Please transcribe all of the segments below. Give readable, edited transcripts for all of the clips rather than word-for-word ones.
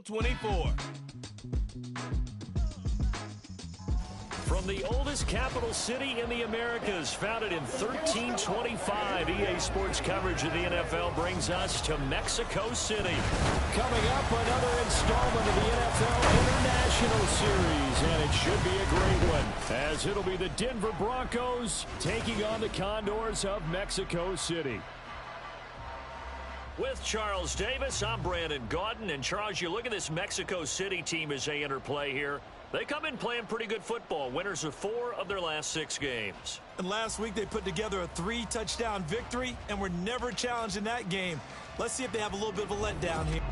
24. From the oldest capital city in the Americas, founded in 1325, EA Sports coverage of the NFL brings us to Mexico City. Coming up, another installment of the NFL International Series, and it should be a great one, as it'll be the Denver Broncos taking on the Condors of Mexico City. With Charles Davis, I'm Brandon Gaudin. And Charles, you look at this Mexico City team as they enter play here. They come in playing pretty good football, winners of 4 of their last 6 games. And last week they put together a 3-touchdown victory and were never challenged in that game. Let's see if they have a little bit of a letdown here.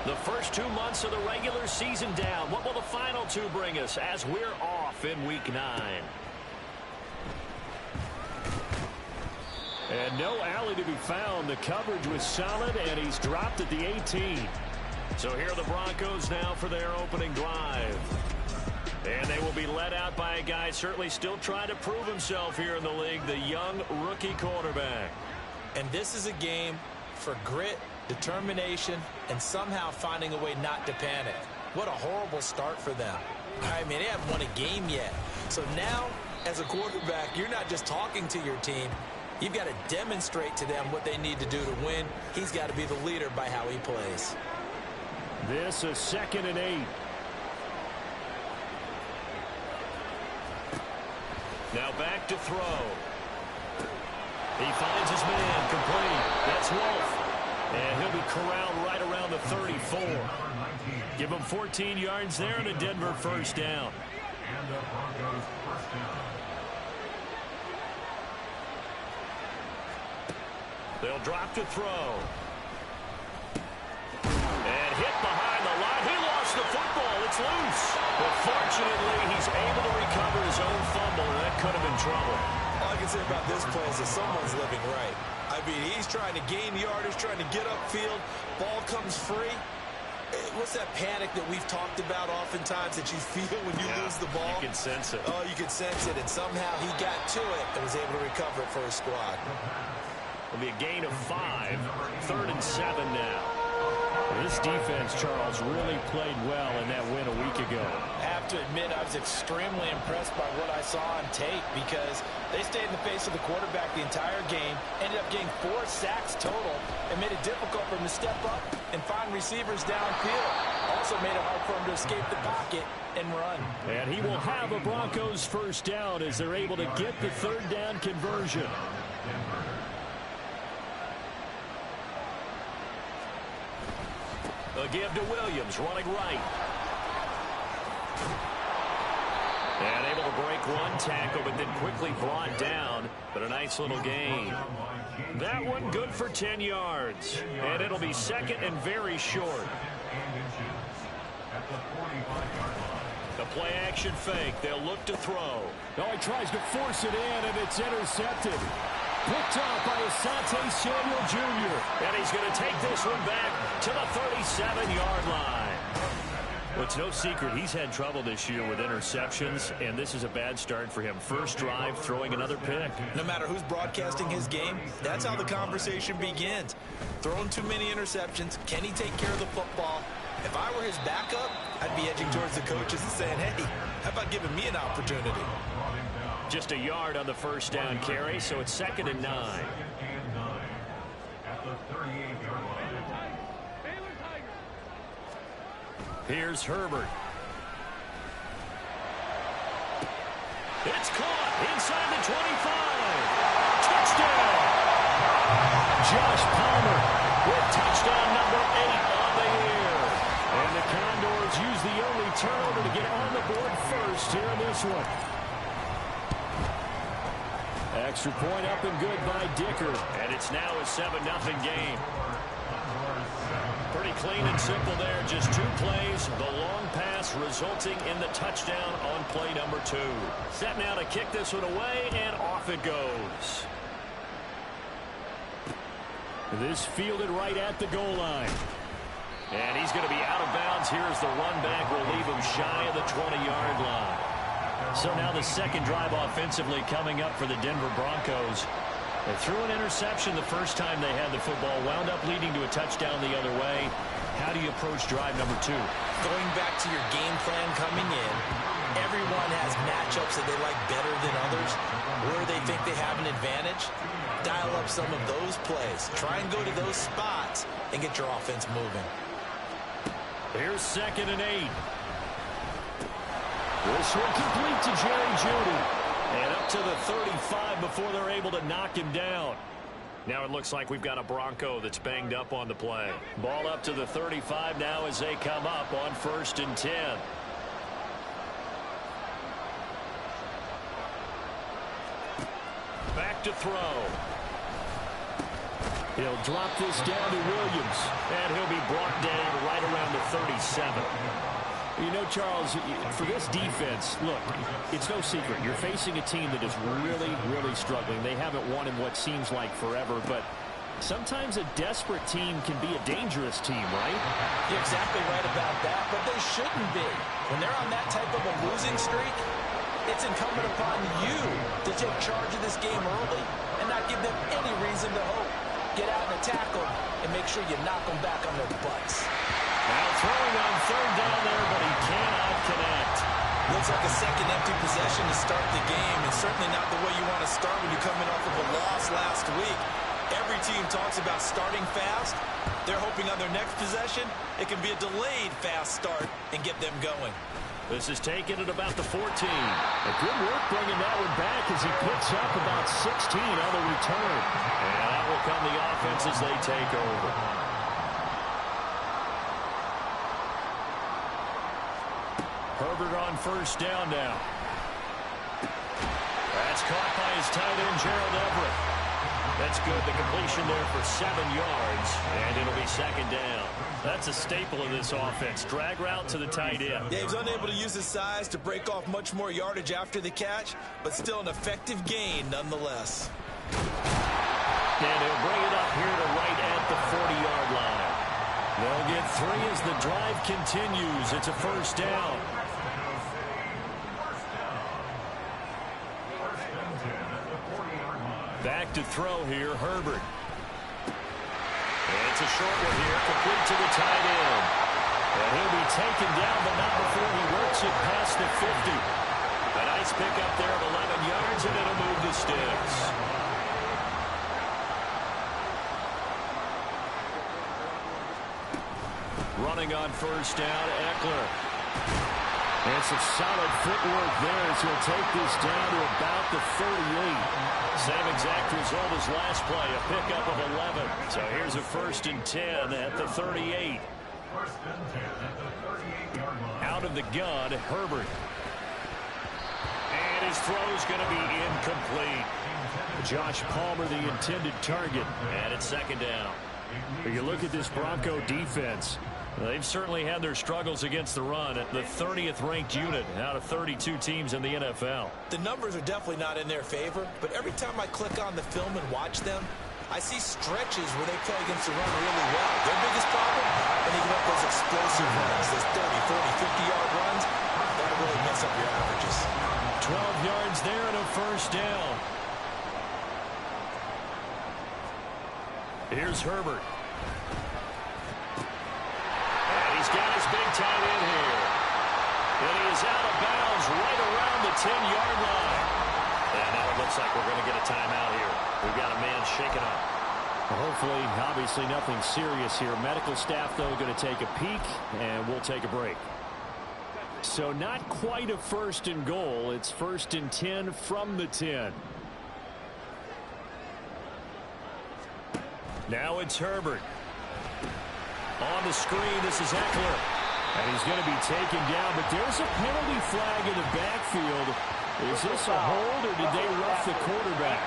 The first 2 months of the regular season down. What will the final 2 bring us as we're off in Week 9? And no alley to be found. The coverage was solid, and he's dropped at the 18. So here are the Broncos now for their opening drive. And they will be led out by a guy certainly still trying to prove himself here in the league, the young rookie quarterback. And this is a game for grit, determination, and somehow finding a way not to panic. What a horrible start for them. I mean, they haven't won a game yet. So now, as a quarterback, you're not just talking to your team. You've got to demonstrate to them what they need to do to win. He's got to be the leader by how he plays. This is 2nd and 8. Now back to throw. He finds his man complete. That's Wolf. And he'll be corralled right around the 34. Give him 14 yards there and a Denver first down. And the Broncos first down. They'll drop to throw. And hit behind the line. He lost the football. It's loose. But fortunately, he's able to recover his own fumble, and that could have been trouble. All I can say about this play is that someone's living right. I mean, he's trying to gain yardage, trying to get upfield. Ball comes free. What's that panic that we've talked about oftentimes that you feel when you lose the ball? You can sense it. Oh, you can sense it. And somehow he got to it and was able to recover it for his squad. It'll be a gain of 5. 3rd and 7 now. This defense, Charles, really played well in that win a week ago. I have to admit, I was extremely impressed by what I saw on tape because they stayed in the face of the quarterback the entire game, ended up getting 4 sacks total, and made it difficult for him to step up and find receivers downfield. Also made it hard for him to escape the pocket and run. And he will have a Broncos first down as they're able to get the 3rd down conversion. A give to Williams, running right. And able to break one tackle, but then quickly brought down. But a nice little gain. That one good for 10 yards. And it'll be 2nd and very short. The play action fake. They'll look to throw. Oh, he tries to force it in, and it's intercepted. Picked off by Asante Samuel Jr. And he's going to take this one back to the 37-yard line. Well, it's no secret he's had trouble this year with interceptions, and this is a bad start for him. First drive, throwing another pick. No matter who's broadcasting his game, that's how the conversation begins. Throwing too many interceptions. Can he take care of the football? If I were his backup, I'd be edging towards the coaches and saying, hey, how about giving me an opportunity? Just a yard on the first down carry, so it's 2nd and 9. Here's Herbert. It's caught inside the 25. Touchdown! Josh Palmer with touchdown number 8 on the year. And the Condors use the only turnover to get on the board first here in this one. Extra point up and good by Dicker. And it's now a 7-0 game. Pretty clean and simple there. Just 2 plays. The long pass resulting in the touchdown on play number 2. Set now to kick this one away, and off it goes. This fielded right at the goal line. And he's going to be out of bounds. Here's the run back. Will leave him shy of the 20-yard line. So now the second drive offensively coming up for the Denver Broncos. They threw an interception the first time they had the football, wound up leading to a touchdown the other way. How do you approach drive number 2? Going back to your game plan coming in, everyone has matchups that they like better than others, where they think they have an advantage. Dial up some of those plays. Try and go to those spots and get your offense moving. Here's 2nd and 8. This one complete to Jerry Jeudy. And up to the 35 before they're able to knock him down. Now it looks like we've got a Bronco that's banged up on the play. Ball up to the 35 now as they come up on 1st and 10. Back to throw. He'll drop this down to Williams. And he'll be brought down right around the 37. You know, Charles, for this defense, look, it's no secret. You're facing a team that is really, really struggling. They haven't won in what seems like forever, but sometimes a desperate team can be a dangerous team, right? You're exactly right about that, but they shouldn't be. When they're on that type of a losing streak, it's incumbent upon you to take charge of this game early and not give them any reason to hope. Get out and attack them and make sure you knock them back on their butts. Now throwing on 3rd down there, but he cannot connect. Looks like a second empty possession to start the game, and certainly not the way you want to start when you're coming off of a loss last week. Every team talks about starting fast. They're hoping on their next possession, it can be a delayed fast start and get them going. This is taken at about the 14. A good work bringing that one back as he picks up about 16 on the return. And that will come the offense as they take over. Herbert on 1st down now. That's caught by his tight end, Gerald Everett. That's good. The completion there for 7 yards, and it'll be 2nd down. That's a staple of this offense. Drag route to the tight end. Yeah, he was unable to use his size to break off much more yardage after the catch, but still an effective gain nonetheless. And he'll bring it up here to right at the 40-yard line. They'll get 3 as the drive continues. It's a 1st down. Back to throw here, Herbert. And it's a short one here, complete to the tight end. And he'll be taken down, but not before he works it past the 50. A nice pickup there of 11 yards, and it'll move the sticks. Running on 1st down, Eckler. And some solid footwork there as he'll take this down to about the 38. Same exact result as last play, a pickup of 11. So here's a 1st and 10 at the 38. Out of the gun, Herbert. And his throw's going to be incomplete. Josh Palmer, the intended target. And it's 2nd down. But you look at this Bronco defense. They've certainly had their struggles against the run. At the 30th ranked unit out of 32 teams in the NFL. The numbers are definitely not in their favor, but every time I click on the film and watch them, I see stretches where they play against the run really well. Their biggest problem, when they give up those explosive runs, those 30, 40, 50-yard runs, that'll really mess up your averages. 12 yards there and a 1st down. Here's Herbert. He's got his big tight end here. And he is out of bounds right around the 10-yard line. And now it looks like we're going to get a timeout here. We've got a man shaken up. Hopefully, obviously nothing serious here. Medical staff, though, going to take a peek, and we'll take a break. So not quite a 1st and goal. It's 1st and 10 from the 10. Now it's Herbert. On the screen, this is Eckler. And he's going to be taken down, but there's a penalty flag in the backfield. Is this a hold, or did they rough the quarterback?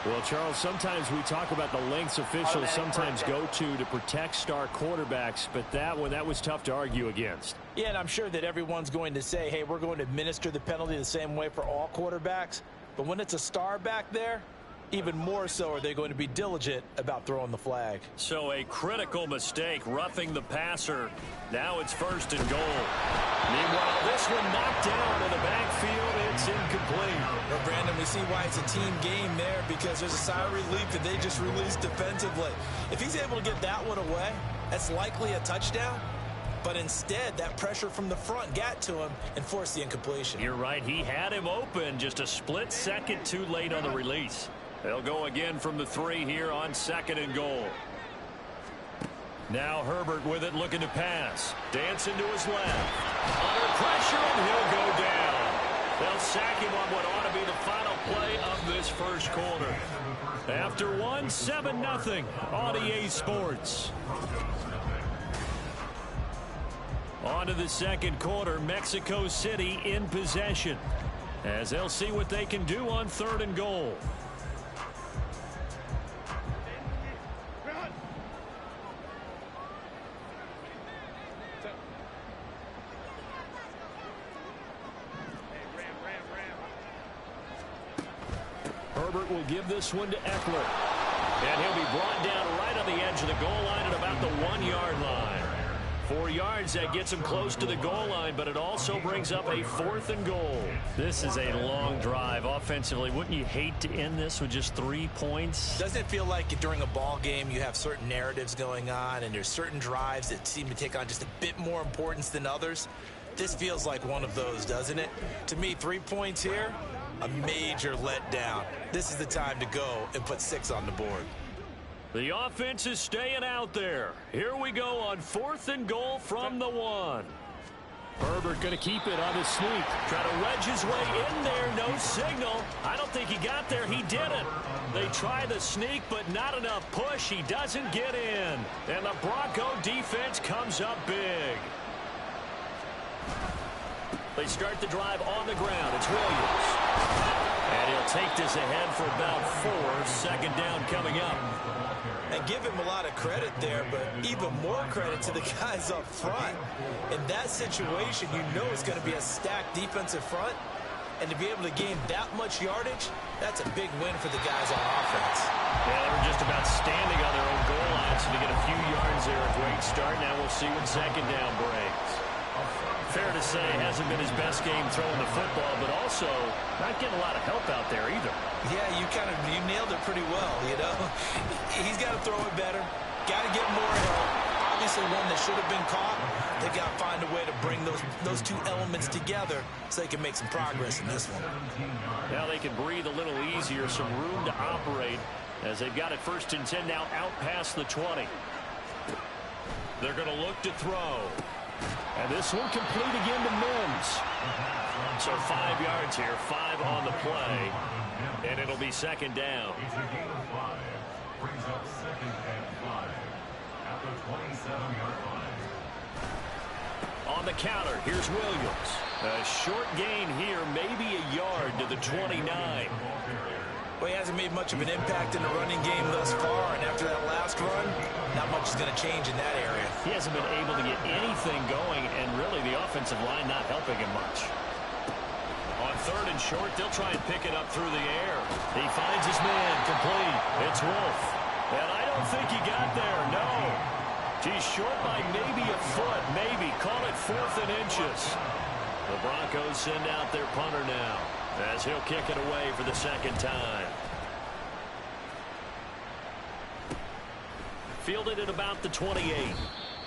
Well, Charles, sometimes we talk about the lengths officials sometimes go to protect star quarterbacks, but that was tough to argue against. Yeah, and I'm sure that everyone's going to say, hey, we're going to administer the penalty the same way for all quarterbacks. But when it's a star back there, even more so are they going to be diligent about throwing the flag. So a critical mistake, roughing the passer. Now it's 1st and goal. Meanwhile, this one knocked down in the backfield. It's incomplete. Well, Brandon, we see why it's a team game there, because there's a sigh of relief that they just released defensively. If he's able to get that one away, that's likely a touchdown. But instead, that pressure from the front got to him and forced the incompletion. You're right. He had him open, just a split second too late on the release. They'll go again from the 3 here on 2nd and goal. Now Herbert with it, looking to pass. Dancing to his left. Under pressure, and he'll go down. They'll sack him on what ought to be the final play of this first quarter. After one, 7-0 on EA Sports. On to the second quarter, Mexico City in possession, as they'll see what they can do on 3rd and goal. Herbert will give this one to Eckler. And he'll be brought down right on the edge of the goal line at about the 1-yard line. 4 yards, that gets him close to the goal line, but it also brings up a 4th and goal. This is a long drive offensively. Wouldn't you hate to end this with just 3 points? Doesn't it feel like during a ball game you have certain narratives going on and there's certain drives that seem to take on just a bit more importance than others? This feels like one of those, doesn't it? To me, 3 points here, a major letdown. This is the time to go and put 6 on the board. The offense is staying out there. Here we go on 4th and goal from the 1. Herbert going to keep it on his sneak. Try to wedge his way in there. No signal. I don't think he got there. He didn't. They try the sneak, but not enough push. He doesn't get in. And the Bronco defense comes up big. They start the drive on the ground. It's Williams. And he'll take this ahead for about 4. 2nd down coming up. And give him a lot of credit there, but even more credit to the guys up front. In that situation, you know it's going to be a stacked defensive front. And to be able to gain that much yardage, that's a big win for the guys on offense. Yeah, they were just about standing on their own goal line, so to get a few yards there, a great start. Now we'll see what 2nd down brings. Fair to say, hasn't been his best game throwing the football, but also not getting a lot of help out there either. Yeah, you nailed it pretty well, you know. He's got to throw it better. Got to get more help. Obviously one that should have been caught. They got to find a way to bring those 2 elements together so they can make some progress in this one. Now they can breathe a little easier, some room to operate as they've got it 1st and 10 now out past the 20. They're going to look to throw. And this one complete again to Mims. So 5 yards here, 5 on the play. And it'll be 2nd down. It's a gain of 5. Brings up 2nd and 5 at the 27-yard line. On the counter, here's Williams. A short gain here, maybe a yard to the 29. Well, he hasn't made much of an impact in the running game thus far, and after that last run, not much is going to change in that area. He hasn't been able to get anything going, and really the offensive line not helping him much. On 3rd and short, they'll try and pick it up through the air. He finds his man, complete. It's Wolf. And I don't think he got there, no. He's short by maybe a foot, maybe. Call it 4th and inches. The Broncos send out their punter now, as he'll kick it away for the 2nd time. Fielded at about the 28.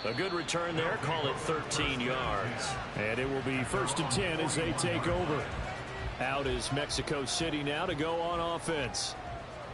A good return there. Call it 13 yards. And it will be 1st and 10 as they take over. Out is Mexico City now to go on offense.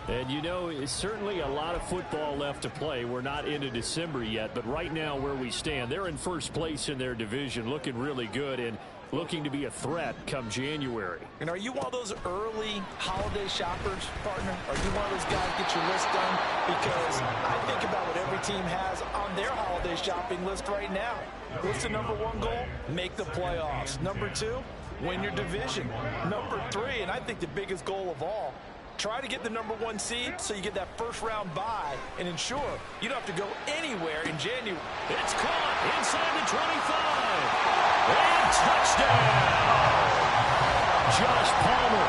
And, you know, it's certainly a lot of football left to play. We're not into December yet, but right now where we stand, they're in 1st place in their division, looking really good and looking to be a threat come January. And are you one of those early holiday shoppers, partner? Are you one of those guys get your list done? Because I think about what every team has on their holiday shopping list right now. What's the number 1 goal? Make the playoffs. Number 2, win your division. Number 3, and I think the biggest goal of all, try to get the number 1 seed so you get that 1st round bye and ensure you don't have to go anywhere in January. It's caught inside the 25. And touchdown! Josh Palmer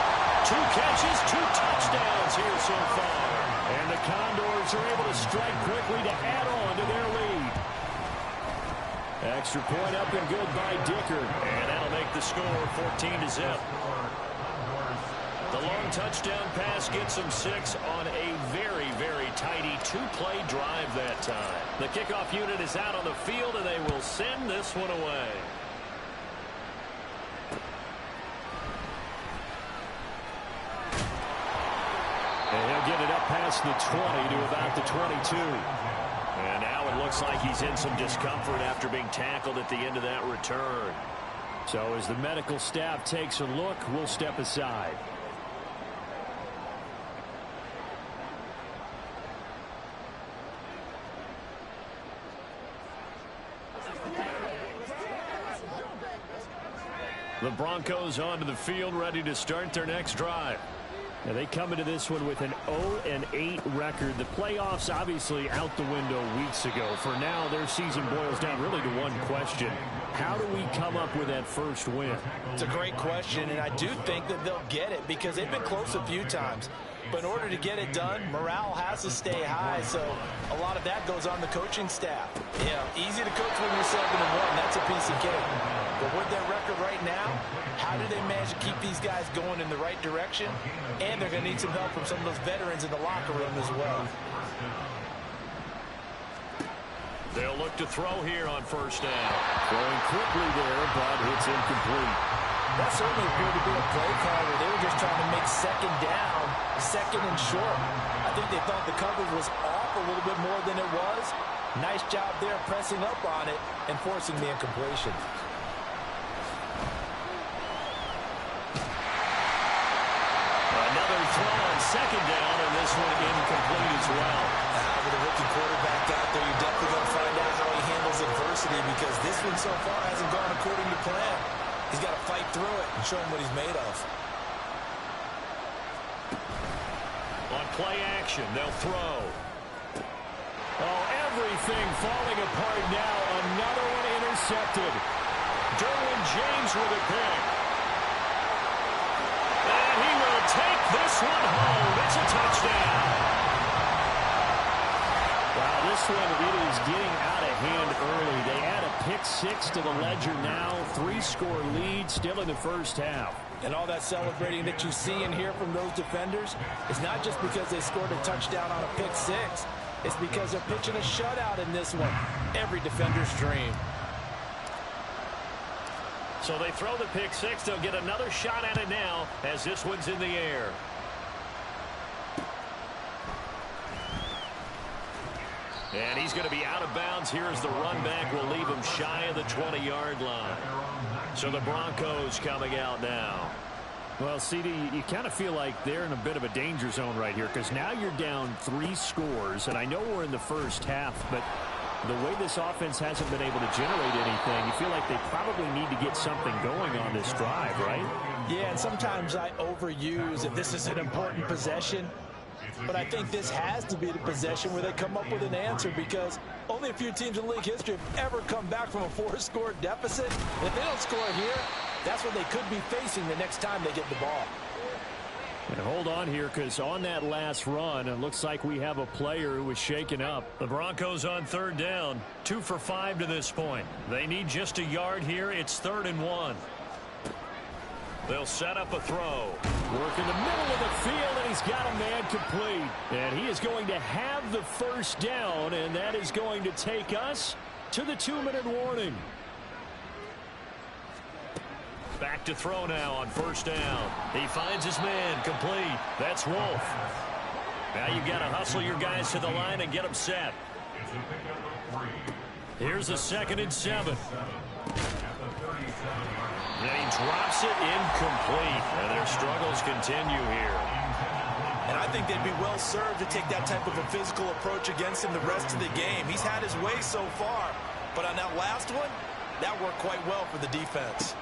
2 catches, 2 touchdowns here so far. And the Condors are able to strike quickly to add on to their lead. Extra point up and good by Dicker. And that'll make the score 14-0. The long touchdown pass gets them 6 on a very, very tidy 2-play drive that time. The kickoff unit is out on the field, and they will send this one away. And he'll get it up past the 20 to about the 22. And now it looks like he's in some discomfort after being tackled at the end of that return. So as the medical staff takes a look, we'll step aside. The Broncos onto the field, ready to start their next drive. Now they come into this one with an 0-8 record. The playoffs obviously out the window weeks ago. For now, their season boils down really to one question. How do we come up with that first win? It's a great question, and I do think that they'll get it because they've been close a few times. But in order to get it done, morale has to stay high, so a lot of that goes on the coaching staff. Yeah, easy to coach when you're 7-1. That's a piece of cake. But with their record right now, how do they manage to keep these guys going in the right direction? And they're going to need some help from some of those veterans in the locker room as well. They'll look to throw here on first down. Going quickly there, but it's incomplete. That certainly appeared to be a play call where they were just trying to make second down, second and short. I think they thought the coverage was off a little bit more than it was. Nice job there pressing up on it and forcing the incompletion. Another throw on second down, and this one incomplete as well. With a rookie quarterback out there, you're definitely going to find out how he handles adversity because this one so far hasn't gone according to plan. He's got to fight through it and show him what he's made of. On play action, they'll throw. Oh, everything falling apart now. Another one intercepted. Derwin James with a pick. And he will take this one home. It's a touchdown. Wow, this one, it is getting out of hand early. They add a pick-6 to the ledger now. 3-score lead still in the first half. And all that celebrating that you see and hear from those defenders is not just because they scored a touchdown on a pick-6. It's because they're pitching a shutout in this one. Every defender's dream. So they throw the pick-6. They'll get another shot at it now as this one's in the air. And he's going to be out of bounds here as the run back will leave him shy of the 20-yard line. So the Broncos coming out now. Well, CD, you kind of feel like they're in a bit of a danger zone right here because now you're down 3 scores, and I know we're in the first half, but the way this offense hasn't been able to generate anything, you feel like they probably need to get something going on this drive, right? Yeah, and sometimes I overuse that this is an important possession. But I think this has to be the possession where they come up with an answer because only a few teams in league history have ever come back from a 4-score deficit. If they don't score here, that's what they could be facing the next time they get the ball. And hold on here because on that last run, it looks like we have a player who was shaken up. The Broncos on third down, 2 for 5 to this point. They need just a yard here. It's 3rd and 1. They'll set up a throw. Work in the middle of the field, and he's got a man complete. And he is going to have the first down, and that is going to take us to the 2-minute warning. Back to throw now on first down. He finds his man complete. That's Wolf. Now you've got to hustle your guys to the line and get them set. Here's a 2nd and 7. And he drops it incomplete. And their struggles continue here. And I think they'd be well served to take that type of a physical approach against him the rest of the game. He's had his way so far. But on that last one, that worked quite well for the defense.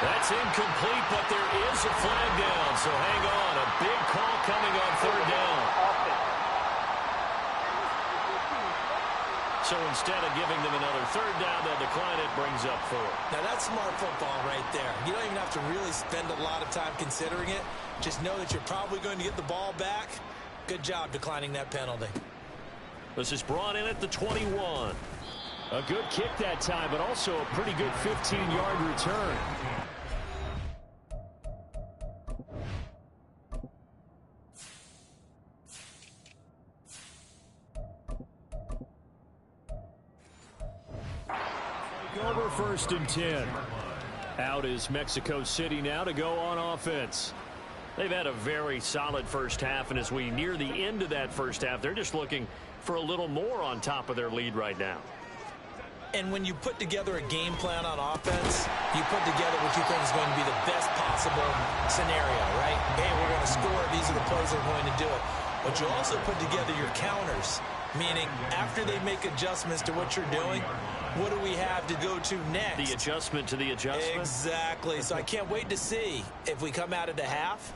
That's incomplete, but there is a flag down. So hang on. A big call coming on 3rd down. So instead of giving them another third down, they'll decline it, brings up 4. Now, that's smart football right there. You don't even have to really spend a lot of time considering it. Just know that you're probably going to get the ball back. Good job declining that penalty. This is brought in at the 21. A good kick that time, but also a pretty good 15-yard return. Over 1st and 10. Out is Mexico City now to go on offense. They've had a very solid first half, and as we near the end of that first half, they're just looking for a little more on top of their lead right now. And when you put together a game plan on offense, you put together what you think is going to be the best possible scenario, right? Hey, we're going to score. These are the plays that are going to do it. But you also put together your counters, meaning after they make adjustments to what you're doing, what do we have to go to next? The adjustment to the adjustment? Exactly. So I can't wait to see if we come out of the half,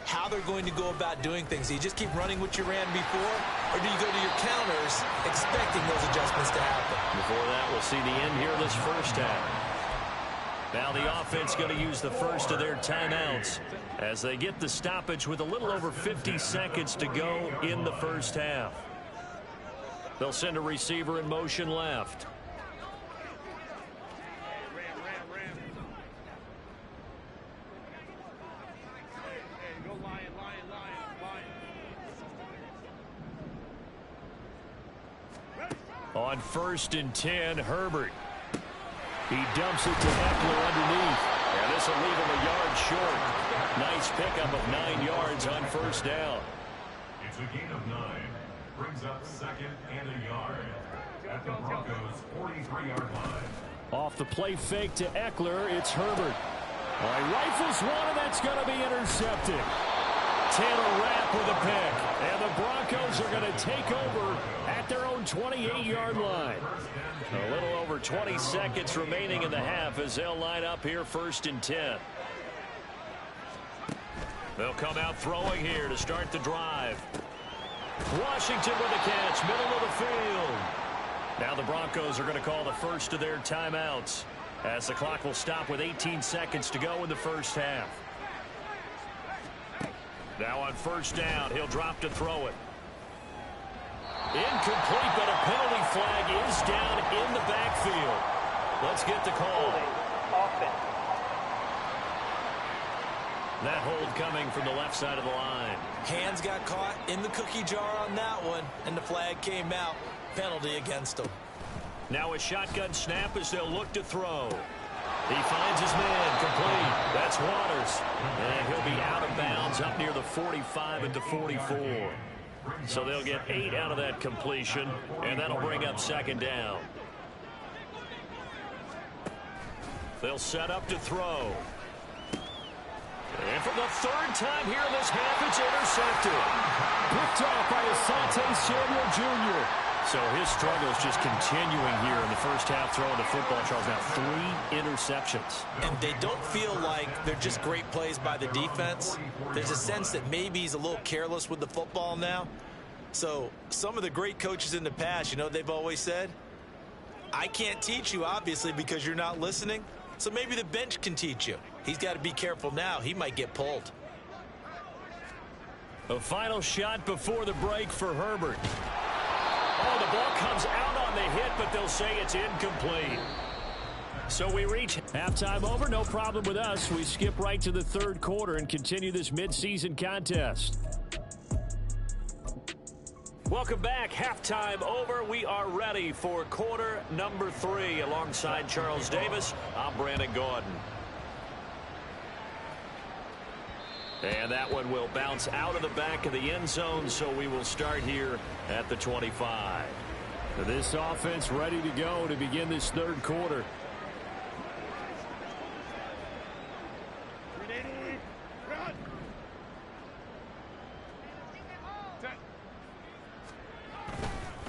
how they're going to go about doing things. Do you just keep running what you ran before, or do you go to your counters expecting those adjustments to happen? Before that, we'll see the end here this first half. Now the offense going to use the first of their timeouts as they get the stoppage with a little over 50 seconds to go in the first half. They'll send a receiver in motion left. On 1st and 10, Herbert. He dumps it to Eckler underneath. And this will leave him a yard short. Nice pickup of 9 yards on 1st down. It's a gain of 9. Brings up 2nd and a yard at the Broncos' 43-yard line. Off the play fake to Eckler, it's Herbert. He rifles one, and that's going to be intercepted. Taylor Rapp with a pick. And the Broncos are going to take over at their own 28-yard line. A little over 20 seconds remaining in the half as they'll line up here 1st and 10. They'll come out throwing here to start the drive. Washington with a catch, middle of the field. Now the Broncos are going to call the first of their timeouts as the clock will stop with 18 seconds to go in the first half. Now on 1st down, he'll drop to throw it. Incomplete, but a penalty flag is down in the backfield. Let's get the call. That hold coming from the left side of the line. Hands got caught in the cookie jar on that one, and the flag came out. Penalty against them. Now a shotgun snap as they'll look to throw. He finds his man, complete. That's Waters. And he'll be out of bounds up near the 45 at the 44. So they'll get 8 out of that completion, and that'll bring up 2nd down. They'll set up to throw. And for the 3rd time here in this half, it's intercepted. Picked off by Asante Samuel Jr. So his struggle is just continuing here in the first half throwing the football, Charles. Now 3 interceptions. And they don't feel like they're just great plays by the defense. There's a sense that maybe he's a little careless with the football now. So some of the great coaches in the past, you know, they've always said, I can't teach you, obviously, because you're not listening. So maybe the bench can teach you. He's got to be careful now. He might get pulled. A final shot before the break for Herbert. Oh, the ball comes out on the hit, but they'll say it's incomplete. So we reach halftime over. No problem with us. We skip right to the 3rd quarter and continue this midseason contest. Welcome back. Halftime over. We are ready for quarter number 3. Alongside Charles Davis, I'm Brandon Gordon. And that one will bounce out of the back of the end zone, so we will start here at the 25. This offense ready to go to begin this 3rd quarter.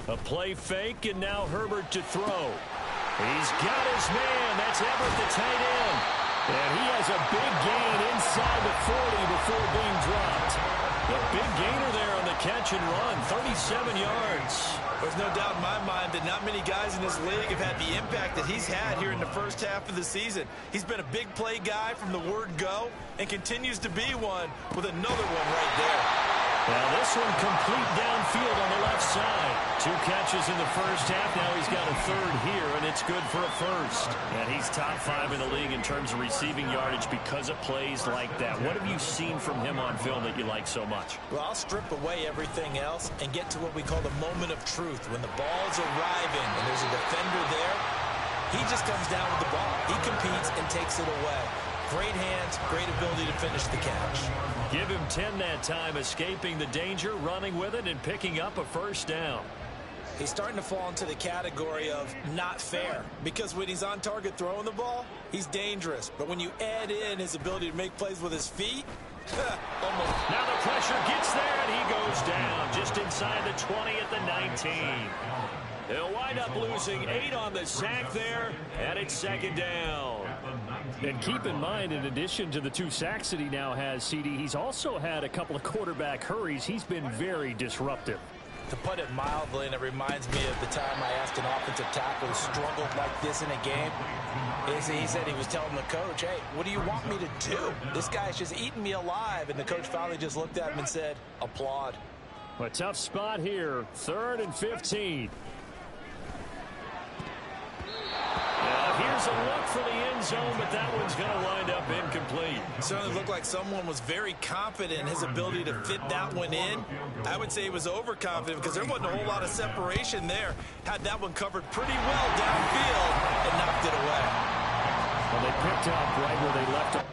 A play fake, and now Herbert to throw. He's got his man. That's Everett, the tight end. And he has a big gain inside the 40 before being dropped. The big gainer there on the catch and run, 37 yards. There's no doubt in my mind that not many guys in this league have had the impact that he's had here in the first half of the season. He's been a big play guy from the word go and continues to be one with another one right there. Well, this one complete downfield on the left side. 2 catches in the first half. Now he's got a third here, and it's good for a first. And he's top 5 in the league in terms of receiving yardage because of plays like that. What have you seen from him on film that you like so much? Well, I'll strip away everything else and get to what we call the moment of truth. When the ball's arriving and there's a defender there, he just comes down with the ball. He competes and takes it away. Great hands, great ability to finish the catch. Give him 10 that time, escaping the danger, running with it, and picking up a first down. He's starting to fall into the category of not fair, because when he's on target throwing the ball, he's dangerous. But when you add in his ability to make plays with his feet, almost. Now the pressure gets there, and he goes down just inside the 20 at the 19. He'll wind up losing 8 on the sack there, and it's second down. And keep in mind, in addition to the 2 sacks that he now has, CD, he's also had a couple of quarterback hurries. He's been very disruptive. To put it mildly, and it reminds me of the time I asked an offensive tackle who struggled like this in a game. He said he was telling the coach, hey, what do you want me to do? This guy's just eating me alive. And the coach finally just looked at him and said, applaud. A tough spot here, 3rd and 15. Here's a look for the end zone, but that one's going to wind up incomplete. It certainly looked like someone was very confident in his ability to fit that one in. I would say he was overconfident because there wasn't a whole lot of separation there. Had that one covered pretty well downfield and knocked it away. Well, they picked up right where they left it.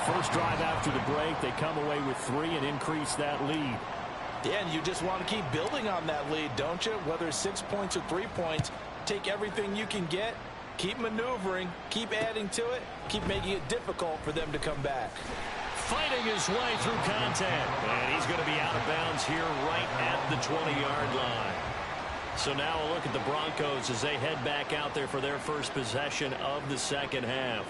First drive after the break, they come away with 3 and increase that lead. Yeah, and you just want to keep building on that lead, don't you? Whether it's 6 points or 3 points, take everything you can get, keep maneuvering, keep adding to it, keep making it difficult for them to come back. Fighting his way through contact, and he's going to be out of bounds here right at the 20-yard line. So now a look at the Broncos as they head back out there for their first possession of the second half.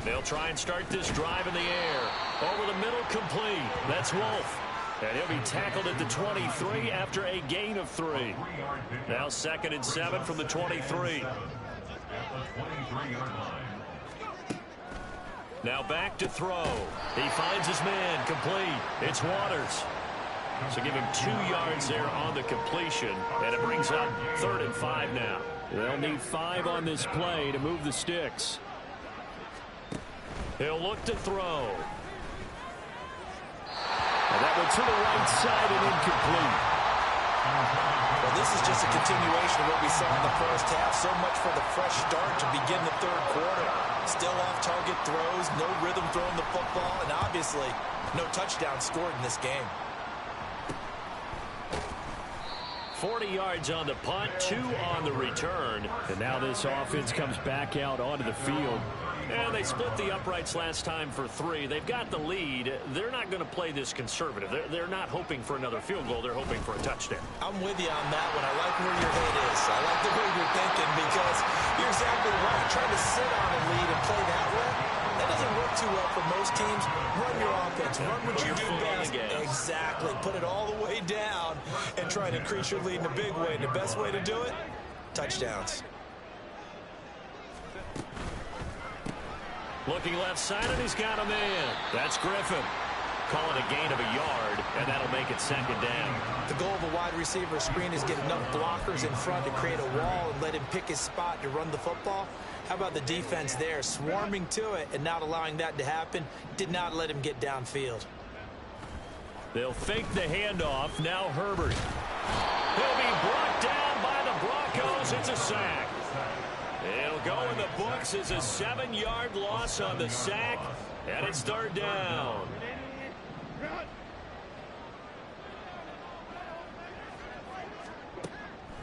They'll try and start this drive in the air. Over the middle, complete. That's Wolf. And he'll be tackled at the 23 after a gain of 3. Now 2nd and 7 from the 23. Now back to throw. He finds his man, complete. It's Waters. So give him 2 yards there on the completion. And it brings up 3rd and 5 now. They'll need 5 on this play to move the sticks. He'll look to throw. And that one to the right side and incomplete. Well, this is just a continuation of what we saw in the first half. So much for the fresh start to begin the 3rd quarter. Still off-target throws, no rhythm throwing the football, and obviously no touchdown scored in this game. 40 yards on the punt, 2 on the return. And now this offense comes back out onto the field. And they split the uprights last time for 3. They've got the lead. They're not going to play this conservative. They're not hoping for another field goal. They're hoping for a touchdown. I'm with you on that one. I like where your head is. I like the way you're thinking because you're exactly right. Trying to sit on a lead and play that way, that doesn't work too well for most teams. Run your offense. Run what you do best. Exactly. Put it all the way down and try to increase your lead in a big way. And the best way to do it, touchdowns. Looking left side, and he's got a man. That's Griffin. Call it a gain of a yard, and that'll make it second down. The goal of a wide receiver screen is get enough blockers in front to create a wall and let him pick his spot to run the football. How about the defense there, swarming to it and not allowing that to happen? Did not let him get downfield. They'll fake the handoff. Now Herbert. He'll be brought down by the Broncos. It's a sack. It'll go in the books as a 7-yard loss on the sack, and it's third down.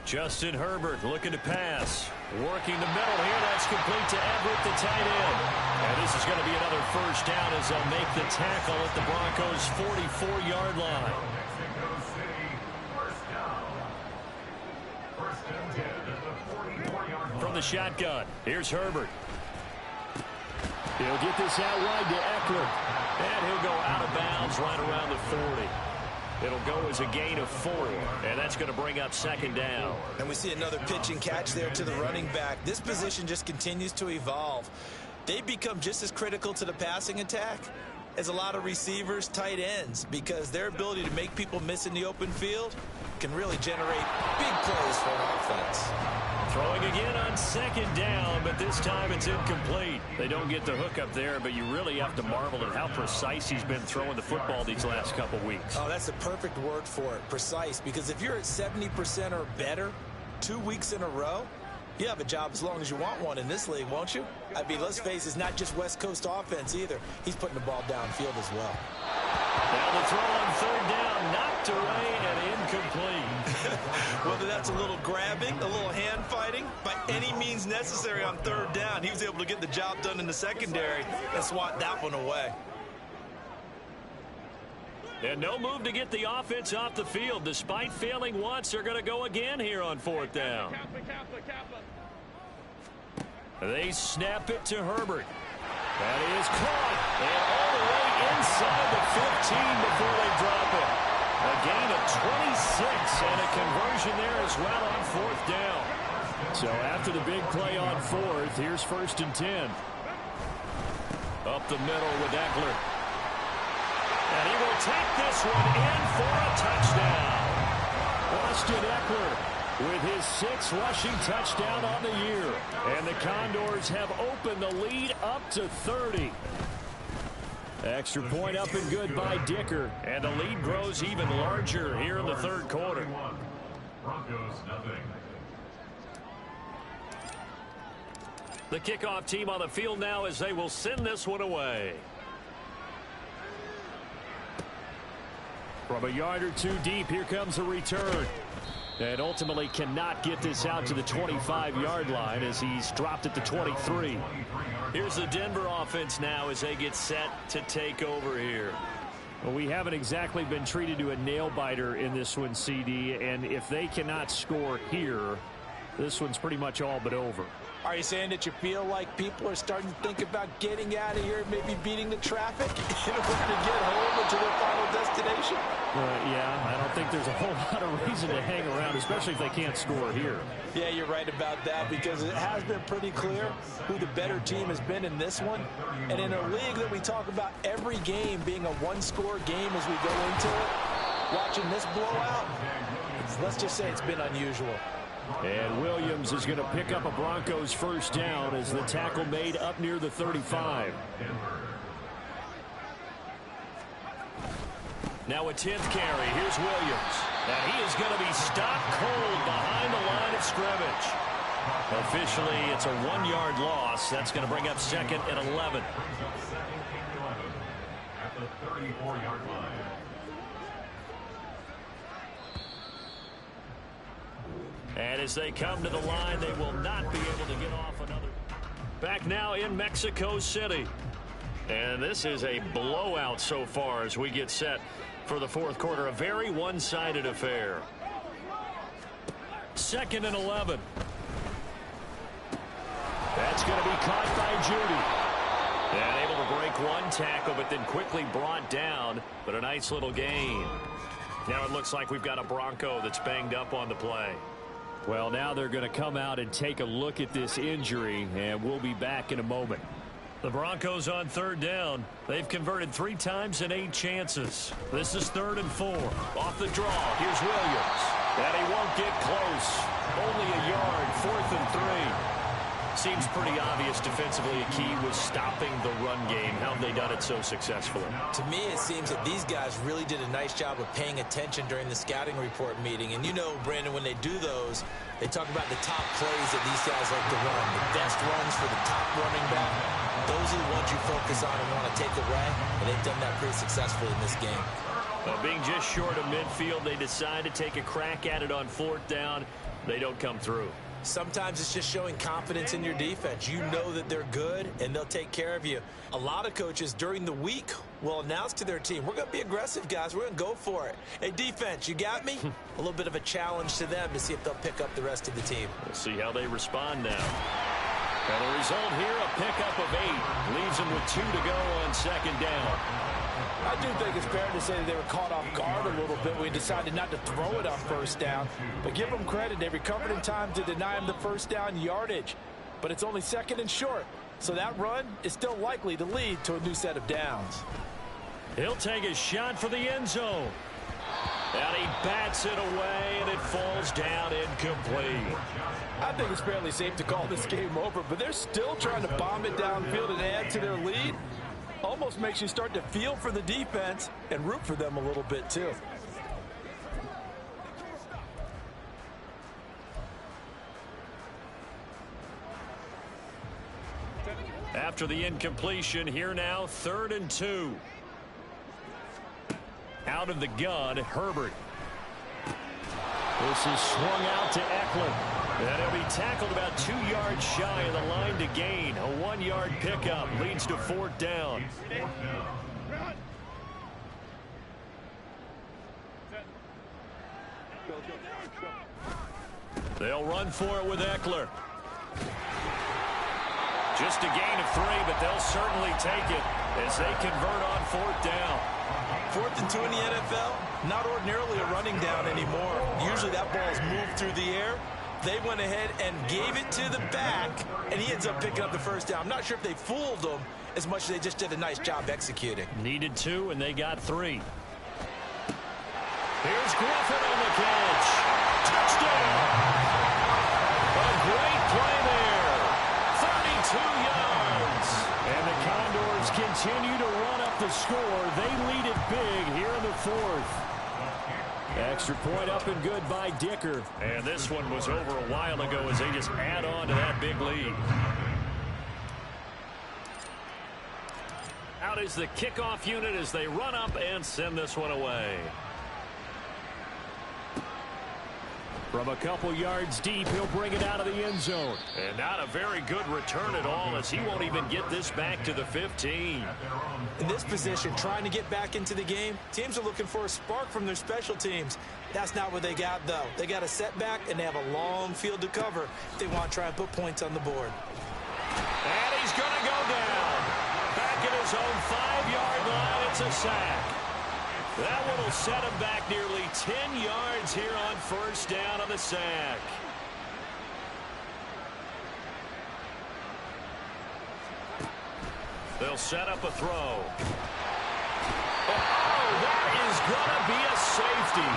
Justin Herbert looking to pass. Working the middle here. That's complete to Everett, the tight end. And this is going to be another first down as they'll make the tackle at the Broncos' 44-yard line. From the shotgun, here's Herbert. He'll get this out wide to Eckler. And he'll go out of bounds right around the 40. It'll go as a gain of 4, and that's going to bring up second down. And we see another pitch and catch there to the running back. This position just continues to evolve. They become just as critical to the passing attack as a lot of receivers, tight ends, because their ability to make people miss in the open field can really generate big plays for an offense. Throwing again on second down, but this time it's incomplete. They don't get the hook up there, but you really have to marvel at how precise he's been throwing the football these last couple weeks. Oh, that's the perfect word for it, precise, because if you're at 70% or better 2 weeks in a row, you have a job as long as you want one in this league, won't you? I mean, let's face it, it's not just West Coast offense either. He's putting the ball downfield as well. Now the throw on third down, knocked away and incomplete. Whether that's a little grabbing, a little hand fighting, by any means necessary on third down, he was able to get the job done in the secondary and swat that one away. And no move to get the offense off the field. Despite failing once, they're going to go again here on fourth down. They snap it to Herbert. That is caught. And all the way inside the 15 before they drop it. A gain of 26 and a conversion there as well on fourth down. So after the big play on fourth, here's 1st and 10. Up the middle with Eckler. And he will take this one in for a touchdown. Austin Eckler with his 6th rushing touchdown on the year. And the Condors have opened the lead up to 30. Extra point up and good by Dicker. And the lead grows even larger here in the third quarter. Broncos nothing. The kickoff team on the field now as they will send this one away. From a yard or two deep, here comes a return. And ultimately cannot get this out to the 25-yard line as he's dropped at the 23. Here's the Denver offense now as they get set to take over here. Well, we haven't exactly been treated to a nail-biter in this one, CD. And if they cannot score here, this one's pretty much all but over. Are you saying that you feel like people are starting to think about getting out of here, maybe beating the traffic in order to get home to their final destination? Yeah, I don't think there's a whole lot of reason to hang around, especially if they can't score here. Yeah, you're right about that because it has been pretty clear who the better team has been in this one. And in a league that we talk about every game being a one-score game as we go into it, watching this blowout, let's just say it's been unusual. And Williams is going to pick up a Broncos first down as the tackle made up near the 35. Now a 10th carry. Here's Williams. And he is going to be stopped cold behind the line of scrimmage. Officially, it's a 1-yard loss. That's going to bring up 2nd and 11. At the 34-yard line. And as they come to the line, they will not be able to get off another. Back now in Mexico City. And this is a blowout so far as we get set for the fourth quarter. A very one-sided affair. 2nd and 11. That's going to be caught by Judy. And able to break one tackle, but then quickly brought down. But a nice little gain. Now it looks like we've got a Bronco that's banged up on the play. Well, now they're going to come out and take a look at this injury, and we'll be back in a moment. The Broncos on third down. They've converted 3 times in 8 chances. This is 3rd and 4. Off the draw, here's Williams. And he won't get close. Only a yard, 4th and 3. Seems pretty obvious defensively a key was stopping the run game. How have they done it so successfully? To me, it seems that these guys really did a nice job of paying attention during the scouting report meeting. And you know, Brandon, when they do those, they talk about the top plays that these guys like to run. The best runs for the top running back. Those are the ones you focus on and want to take away. And they've done that pretty successfully in this game. Being just short of midfield, they decide to take a crack at it on 4th down. They don't come through. Sometimes it's just showing confidence in your defense. You know that they're good, and they'll take care of you. A lot of coaches during the week will announce to their team, we're going to be aggressive, guys. We're going to go for it. Hey, defense, you got me? A little bit of a challenge to them to see if they'll pick up the rest of the team. We'll see how they respond now. And the result here, a pickup of 8. Leaves them with 2 to go on 2nd down. I do think it's fair to say that they were caught off guard a little bit when we decided not to throw it on 1st down. But give them credit. They recovered in time to deny him the 1st down yardage. But it's only 2nd and short. So that run is still likely to lead to a new set of downs. He'll take a shot for the end zone. And he bats it away, and it falls down incomplete. I think it's fairly safe to call this game over, but they're still trying to bomb it downfield and add to their lead. Almost makes you start to feel for the defense and root for them a little bit, too. After the incompletion, here now, 3rd and 2. Out of the gun, Herbert. This is swung out to Eckler. And he'll be tackled about 2 yards shy of the line to gain. A 1-yard pickup leads to 4th down. They'll run for it with Eckler. Just a gain of 3, but they'll certainly take it as they convert on 4th down. 4th and 2 in the NFL, not ordinarily a running down anymore. Usually that ball is moved through the air. They went ahead and gave it to the back, and he ends up picking up the 1st down. I'm not sure if they fooled him as much as they just did a nice job executing. Needed 2, and they got 3. Here's Griffin on the catch. Touchdown! A great play there. 32 yards. And the Condors continue to run up the score. They lead it big here in the 4th. Extra point up and good by Dicker. And this one was over a while ago as they just add on to that big lead. Out is the kickoff unit as they run up and send this one away. From a couple yards deep, he'll bring it out of the end zone. And not a very good return at all as he won't even get this back to the 15. In this position, trying to get back into the game, teams are looking for a spark from their special teams. That's not what they got, though. They got a setback, and they have a long field to cover if they want to try and put points on the board. And he's going to go down. Back at his own 5-yard line, it's a sack. That one will set him back nearly 10 yards here on 1st down on the sack. They'll set up a throw. Oh, that is going to be a safety.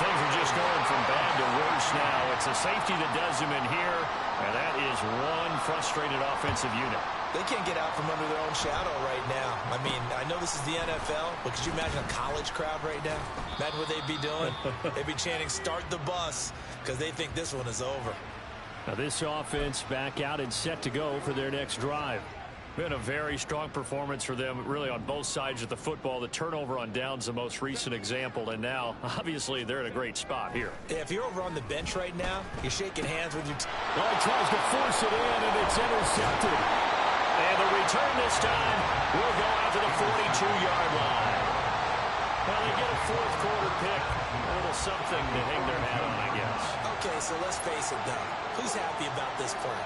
Things are just going from bad to worse now. It's a safety that does him in here, and that is one frustrated offensive unit. They can't get out from under their own shadow right now. I mean, I know this is the NFL, but could you imagine a college crowd right now? Imagine what they'd be doing. They'd be chanting, "Start the bus," because they think this one is over. Now this offense back out and set to go for their next drive. Been a very strong performance for them, really, on both sides of the football. The turnover on downs, the most recent example, and now, obviously, they're in a great spot here. Yeah, if you're over on the bench right now, you're shaking hands with your Well, he tries to force it in, and it's intercepted. And the return this time will go out to the 42-yard line. Well, they get a 4th quarter pick. A little something to hang their hat on, I guess. Okay, so let's face it, though. Who's happy about this play?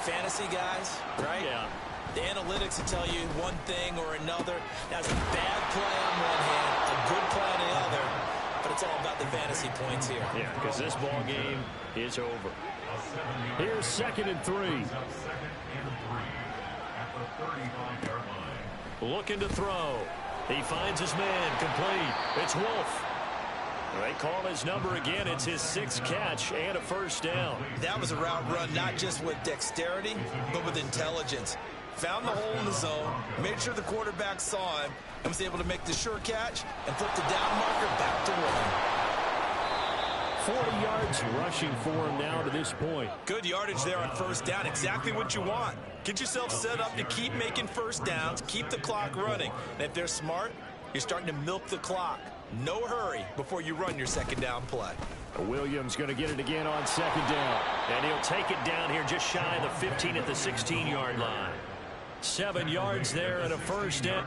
Fantasy guys, right? Yeah. The analytics will tell you one thing or another. That's a bad play on one hand, a good play on the other, but it's all about the fantasy points here. Yeah, because this ball game is over. Here's 2nd and 3. the 35-yard line. Looking to throw. He finds his man. Complete. It's Wolf. They call his number again. It's his 6th catch and a first down. That was a route run not just with dexterity, but with intelligence. Found the hole in the zone, made sure the quarterback saw him, and was able to make the sure catch and flip the down marker back to run. 40 yards rushing for him now to this point. Good yardage there on first down. Exactly what you want. Get yourself set up to keep making first downs, keep the clock running. And if they're smart, you're starting to milk the clock. No hurry before you run your second down play. Williams going to get it again on second down. And he'll take it down here just shy of the 15 at the 16-yard line. 7 yards there and a first down.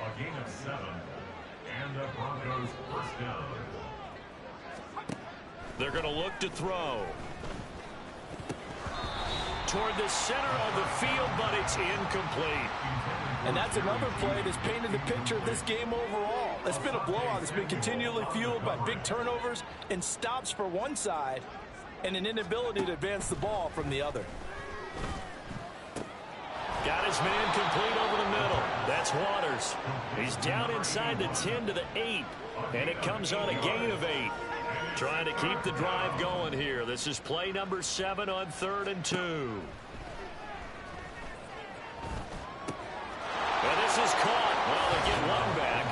A gain of 7, and the Broncos first down. They're going to look to throw. Toward the center of the field, but it's incomplete. And that's another play that's painted the picture of this game overall. It's been a blowout. It's been continually fueled by big turnovers and stops for one side and an inability to advance the ball from the other. Got his man complete over the middle. That's Waters. He's down inside the 10 to the 8, and it comes on a gain of 8. Trying to keep the drive going here. This is play number 7 on 3rd and 2. And this is caught. Well, they get one back.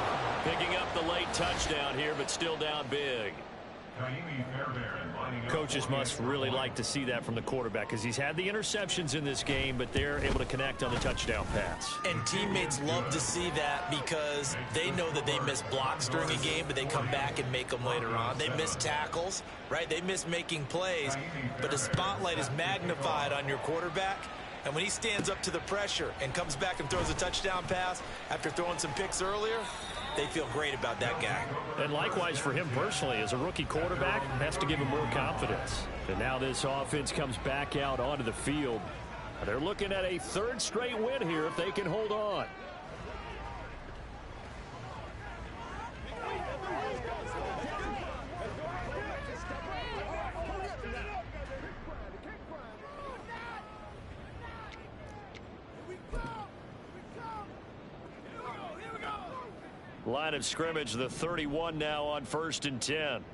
Picking up the late touchdown here, but still down big. Coaches must really like to see that from the quarterback because he's had the interceptions in this game, but they're able to connect on the touchdown pass. And teammates love to see that because they know that they miss blocks during a game, but they come back and make them later on. They miss tackles, right? They miss making plays, but the spotlight is magnified on your quarterback. And when he stands up to the pressure and comes back and throws a touchdown pass after throwing some picks earlier, they feel great about that guy. And likewise for him personally, as a rookie quarterback, has to give him more confidence. And now this offense comes back out onto the field. They're looking at a 3rd straight win here if they can hold on. Line of scrimmage, the 31 now on 1st and 10.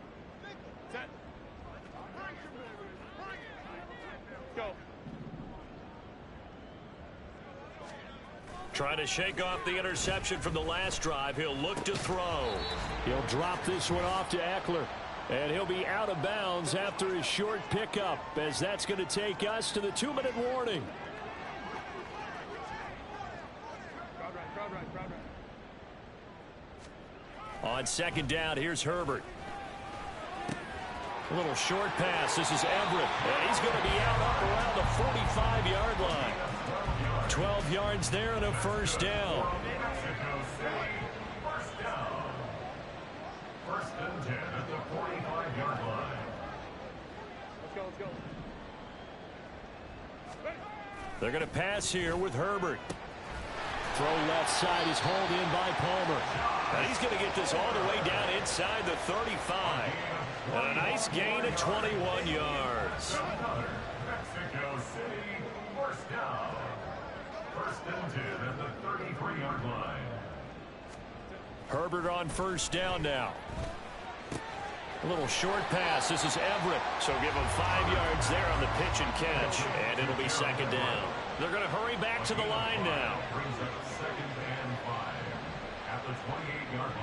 Trying to shake off the interception from the last drive. He'll look to throw. He'll drop this one off to Eckler. And he'll be out of bounds after his short pickup, as that's going to take us to the 2-minute warning. On second down, here's Herbert. A little short pass. This is Everett. And he's going to be out up around the 45-yard line. 12 yards there and a first down. First and 10 at the 45-yard line. Let's go. They're going to pass here with Herbert. Throw left side is hauled in by Palmer. And he's going to get this all the way down inside the 35. And a nice gain of 21 yards. Mexico City, first down. First and 10 at the 33-yard line. Herbert on first down now. A little short pass. This is Everett. So give him 5 yards there on the pitch and catch. And it'll be second down. They're going to hurry back to the line now. Brings up 2nd and 5 at the 28-yard line.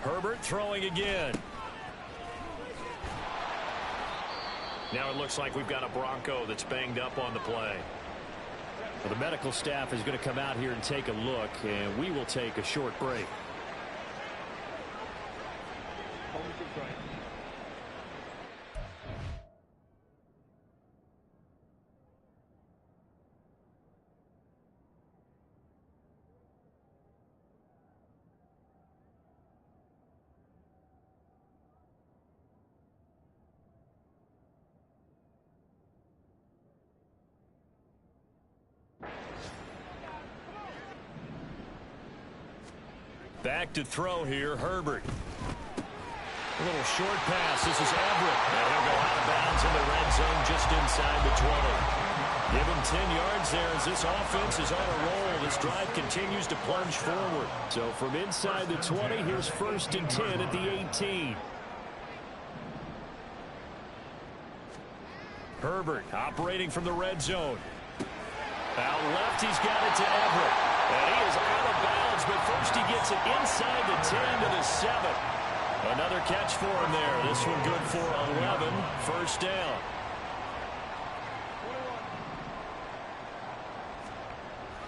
Herbert throwing again. Now it looks like we've got a Bronco that's banged up on the play. Well, the medical staff is going to come out here and take a look, and we will take a short break. Back to throw here, Herbert. A little short pass. This is Everett. And he'll go out of bounds in the red zone just inside the 20. Give him 10 yards there as this offense is on a roll. This drive continues to plunge forward. So from inside the 20, here's 1st and 10 at the 18. Herbert operating from the red zone. Out left, he's got it to Everett. And he is out of bounds, but first he gets it inside the 10 to the 7. Another catch for him there. This one good for 11. 1st down.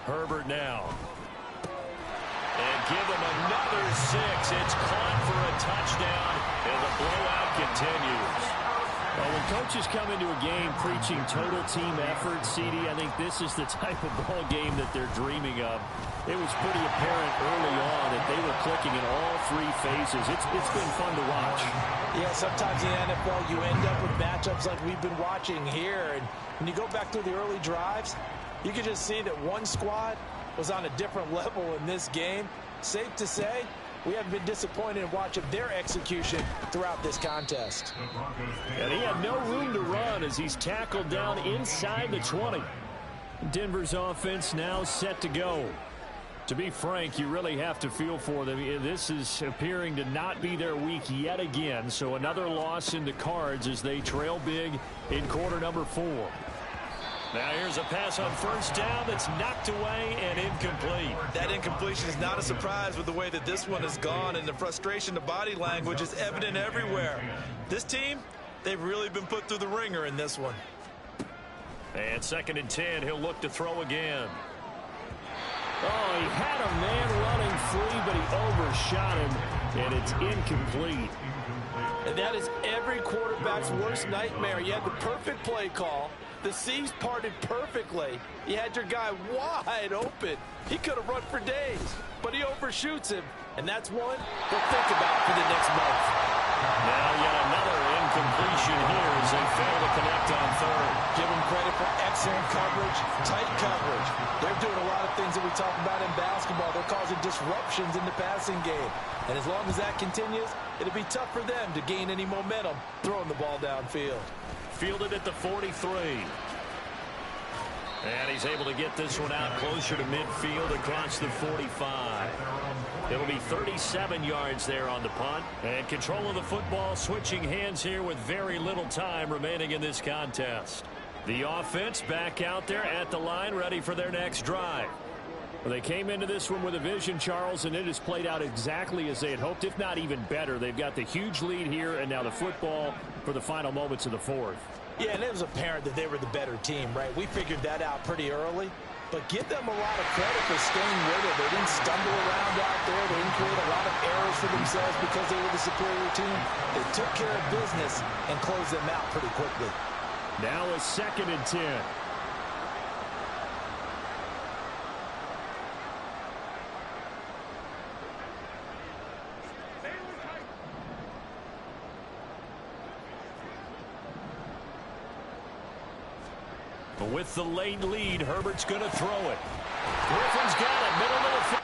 Herbert now. And give him another 6. It's caught for a touchdown, and the blowout continues. Well, when coaches come into a game preaching total team effort, CD, I think this is the type of ball game that they're dreaming of. It was pretty apparent early on that they were clicking in all 3 phases. It's been fun to watch. Yeah, sometimes in the NFL you end up with matchups like we've been watching here. And when you go back through the early drives, you can just see that one squad was on a different level in this game. Safe to say, we haven't been disappointed in watching their execution throughout this contest. And he had no room to run as he's tackled down inside the 20. Denver's offense now set to go. To be frank, you really have to feel for them. This is appearing to not be their week yet again. So another loss in the cards as they trail big in quarter number 4. Now here's a pass on 1st down that's knocked away and incomplete. That incompletion is not a surprise with the way that this one has gone, and the frustration, the body language is evident everywhere. This team, they've really been put through the ringer in this one. And 2nd and 10, he'll look to throw again. Oh, he had a man running free, but he overshot him, and it's incomplete. And that is every quarterback's worst nightmare. You had the perfect play call. The seams parted perfectly. You had your guy wide open. He could have run for days, but he overshoots him. And that's one we'll think about for the next month. Now yet another incompletion here as they fail to connect on 3rd. Give them credit for excellent coverage, tight coverage. They're doing a lot of things that we talk about in basketball. They're causing disruptions in the passing game. And as long as that continues, it'll be tough for them to gain any momentum throwing the ball downfield. Fielded at the 43. And he's able to get this one out closer to midfield across the 45. It'll be 37 yards there on the punt. And control of the football switching hands here with very little time remaining in this contest. The offense back out there at the line ready for their next drive. Well, they came into this one with a vision, Charles, and it has played out exactly as they had hoped, if not even better. They've got the huge lead here, and now the football for the final moments of the 4th. Yeah, and it was apparent that they were the better team, right? We figured that out pretty early. But give them a lot of credit for staying with it. They didn't stumble around out there. They didn't create a lot of errors for themselves because they were the superior team. They took care of business and closed them out pretty quickly. Now a 2nd and 10. With the late lead, Herbert's going to throw it. Griffin's got it, middle of the field.